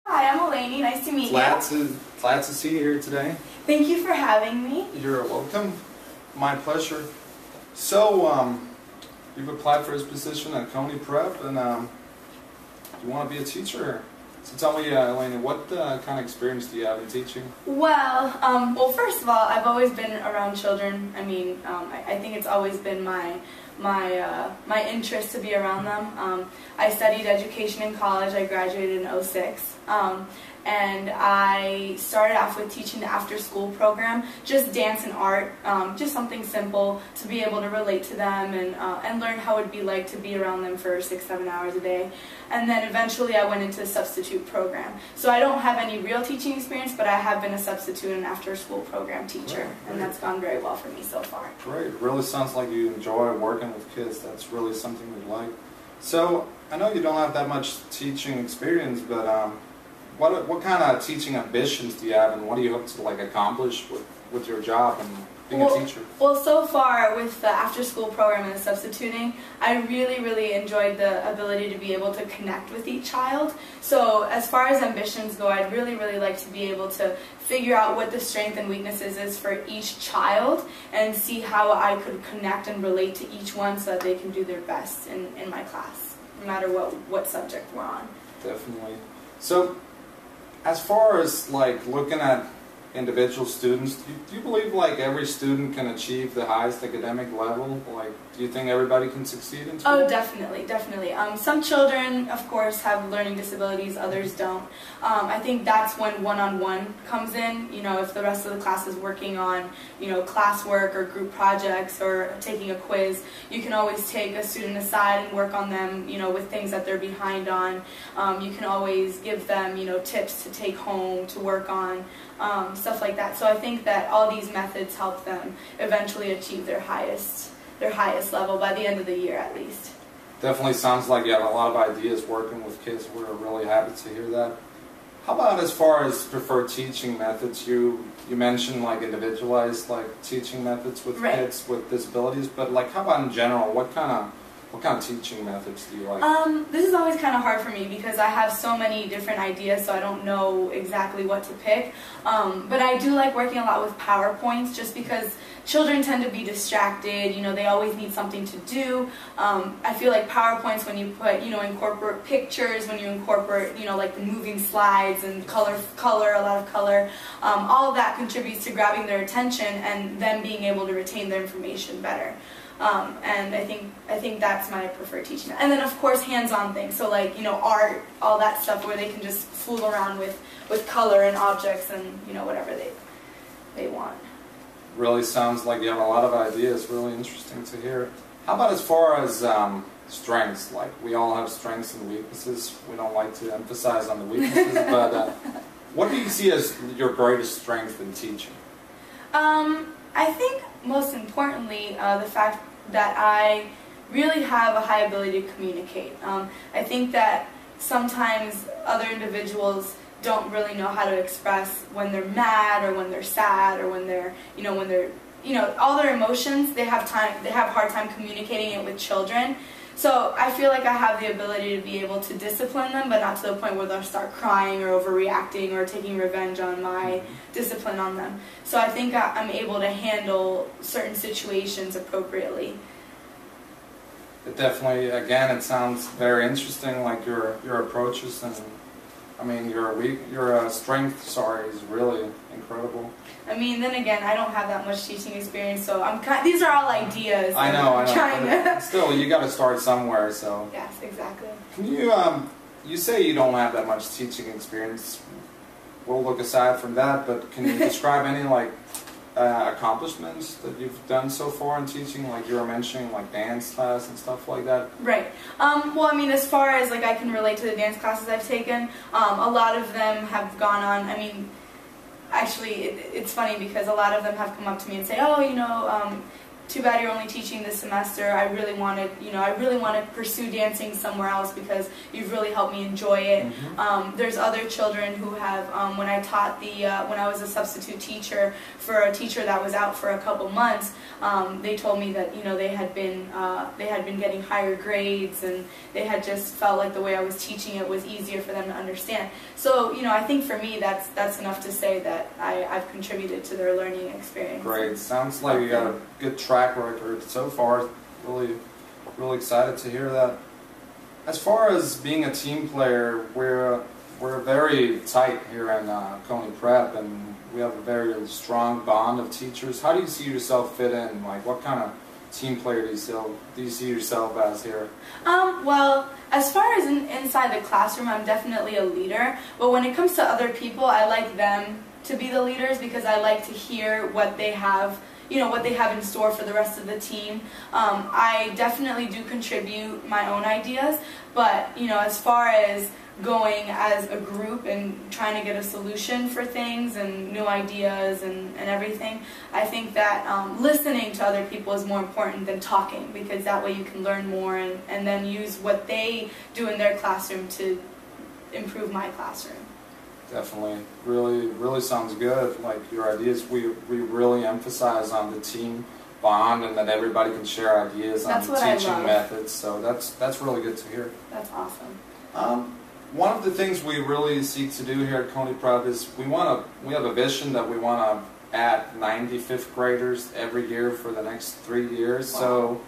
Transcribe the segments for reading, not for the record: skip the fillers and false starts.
Hi, I'm Eleni. Nice to meet you. Glad to see you here today. Thank you for having me. You're welcome. My pleasure. So, you've applied for this position at COMM Prep, and you want to be a teacher. So tell me, Eleni, what kind of experience do you have in teaching? Well, first of all, I've always been around children. I mean, I think it's always been my interest to be around them. I studied education in college. I graduated in '06. And I started off with teaching the after-school program, just dance and art, just something simple to be able to relate to them and learn how it would be like to be around them for 6-7 hours a day. And then eventually I went into the substitute program. So I don't have any real teaching experience, but I have been a substitute and after-school program teacher, and that's gone very well for me so far. Great. It really sounds like you enjoy working with kids. That's really something you like. So I know you don't have that much teaching experience, but what kind of teaching ambitions do you have, and what do you hope to accomplish with your job and being a teacher? Well, so far with the after-school program and the substituting, I really enjoyed the ability to be able to connect with each child. So as far as ambitions go, I'd really like to be able to figure out what the strength and weaknesses is for each child and see how I could connect and relate to each one so that they can do their best in my class, no matter what subject we're on. Definitely. So, as far as looking at individual students, do you believe every student can achieve the highest academic level? Do you think everybody can succeed in school? Oh, definitely. Some children, of course, have learning disabilities, others don't. I think that's when one-on-one comes in. You know, if the rest of the class is working on, classwork or group projects or taking a quiz, you can always take a student aside and work on them, with things that they're behind on. You can always give them, tips to take home, to work on, stuff like that. So I think that all these methods help them eventually achieve their highest level by the end of the year at least. Definitely sounds like you have a lot of ideas working with kids. We're really happy to hear that. How about as far as preferred teaching methods? You mentioned individualized teaching methods with kids with disabilities, but how about in general? What kind of teaching methods do you like? This is always kind of hard for me because I have so many different ideas, so I don't know exactly what to pick. But I do like working a lot with PowerPoints just because children tend to be distracted. They always need something to do. I feel like PowerPoints, when you put, incorporate pictures, when you incorporate, the moving slides and color, a lot of color, all of that contributes to grabbing their attention and them being able to retain their information better. And I think that's my preferred teaching. And then of course hands-on things, so art, all that stuff where they can just fool around with color and objects and whatever they want. Really sounds like you have a lot of ideas. Really interesting to hear. How about as far as strengths? We all have strengths and weaknesses. We don't like to emphasize on the weaknesses, but what do you see as your greatest strength in teaching? I think most importantly, the fact that I really have a high ability to communicate. I think that sometimes other individuals don't really know how to express when they're mad or when they're sad or when they're, all their emotions. They have a hard time communicating it with children. So I feel like I have the ability to be able to discipline them, but not to the point where they'll start crying or overreacting or taking revenge on my discipline on them. So I think I'm able to handle certain situations appropriately. It definitely, again, it sounds very interesting, your approaches, and I mean your strength, is really incredible. I mean, then again, I don't have that much teaching experience, so these are all ideas. I know. Still, you got to start somewhere, so. Yes, exactly. Can you, you say you don't have that much teaching experience. We'll look aside from that, but can you describe any accomplishments that you've done so far in teaching? You were mentioning dance class and stuff like that. Right. Well, I mean, as far as I can relate to the dance classes I've taken, a lot of them have gone on. I mean, actually, it's funny because a lot of them have come up to me and say, oh, too bad you're only teaching this semester. I really want to pursue dancing somewhere else because you've really helped me enjoy it. There's other children who have, when I taught when I was a substitute teacher for a teacher that was out for a couple months, they told me that they had been getting higher grades, and they had just felt like the way I was teaching it was easier for them to understand. So I think for me that's enough to say that I've contributed to their learning experience. Great. Sounds like you got a good track record so far. Really excited to hear that. As far as being a team player, we're very tight here in Coney Prep, and we have a very strong bond of teachers. How do you see yourself fit in? Like, what kind of team player do you see yourself as here? Well, as far as inside the classroom, I'm definitely a leader. But when it comes to other people, I like them to be the leaders because I like to hear what they have, what they have in store for the rest of the team. I definitely do contribute my own ideas, but as far as going as a group and trying to get a solution for things and new ideas and everything, I think that listening to other people is more important than talking, because that way you can learn more and then use what they do in their classroom to improve my classroom. Definitely. Really sounds good. Like, your ideas, we really emphasize on the team bond and that everybody can share ideas on teaching methods. So that's really good to hear. That's awesome. One of the things we really seek to do here at Coney Prep is we have a vision that we want to add 90 fifth graders every year for the next 3 years. Wow. So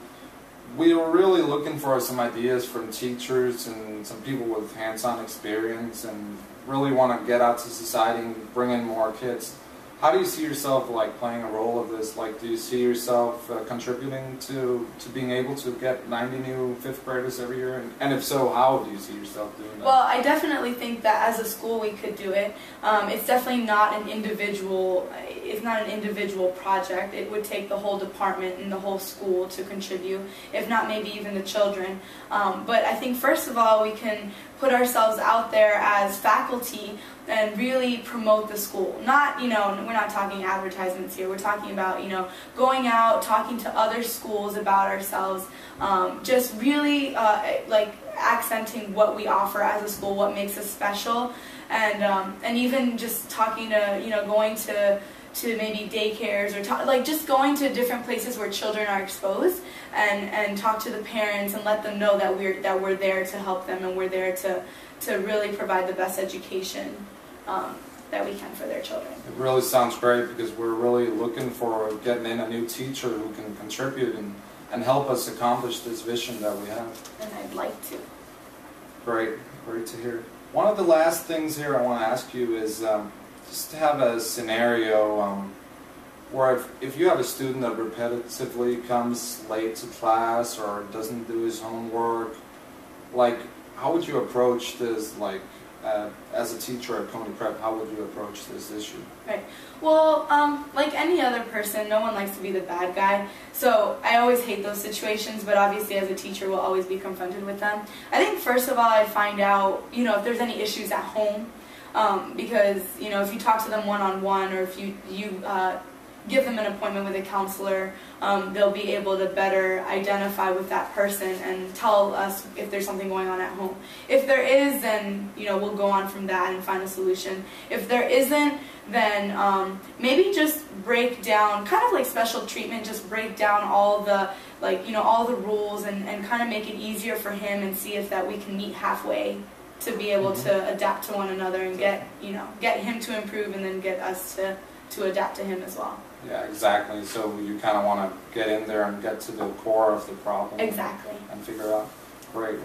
we were really looking for some ideas from teachers and some people with hands-on experience, and really want to get out to society and bring in more kids. How do you see yourself playing a role of this? Like, do you see yourself contributing to being able to get 90 new fifth graders every year? And if so, how do you see yourself doing that? Well, I definitely think that as a school we could do it. It's definitely not an individual. It's not an individual project. It would take the whole department and the whole school to contribute, if not maybe even the children. But I think first of all we can put ourselves out there as faculty and really promote the school. Not, we're not talking advertisements here. We're talking about, going out, talking to other schools about ourselves, just really accenting what we offer as a school, what makes us special, and even just talking to, going to maybe daycares or just going to different places where children are exposed and talk to the parents and let them know that we're there to help them, and we're there to really provide the best education that we can for their children. It really sounds great, because we're really looking for getting in a new teacher who can contribute and help us accomplish this vision that we have. And I'd like to. Great to hear. One of the last things here I want to ask you is just to have a scenario where if you have a student that repetitively comes late to class or doesn't do his homework, how would you approach this, as a teacher at Coney Prep, how would you approach this issue? Right. Well, like any other person, no one likes to be the bad guy. So I always hate those situations, but obviously as a teacher we'll always be confronted with them. I think first of all I'd find out, if there's any issues at home. Because, if you talk to them one-on-one, or if you give them an appointment with a counselor, they'll be able to better identify with that person and tell us if there's something going on at home. If there is, then we'll go on from that and find a solution. If there isn't, then maybe just break down, kind of like special treatment, just break down all the all the rules and kind of make it easier for him, and see if that we can meet halfway to be able to adapt to one another and get him to improve, and then get us to adapt to him as well. Yeah, exactly. So you kind of want to get in there and get to the core of the problem. Exactly. And figure out. Great.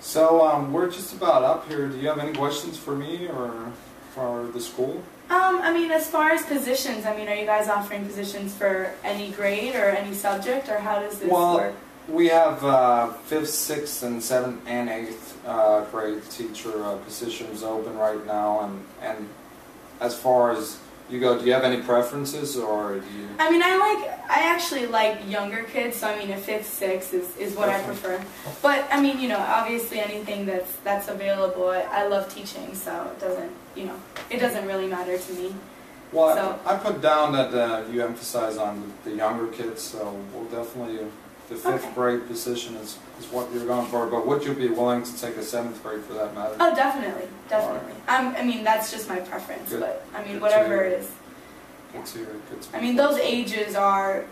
So we're just about up here. Do you have any questions for me or for the school? As far as positions, are you guys offering positions for any grade or any subject, or how does this work? We have 5th, 6th, and 7th and 8th grade teacher positions open right now, and as far as you go, do you have any preferences, or do you? I actually like younger kids, so a 5th, 6th is what I prefer. But obviously anything that's available, I love teaching, so it doesn't really matter to me. Well, So, I put down that you emphasize on the younger kids, so we'll definitely, the fifth Okay. grade position is what you're going for, but would you be willing to take a seventh grade for that matter? oh, definitely, definitely. I mean, that's just my preference, Good. but I mean, Good to whatever hear. it is. Good to hear. Good to I mean, those ages are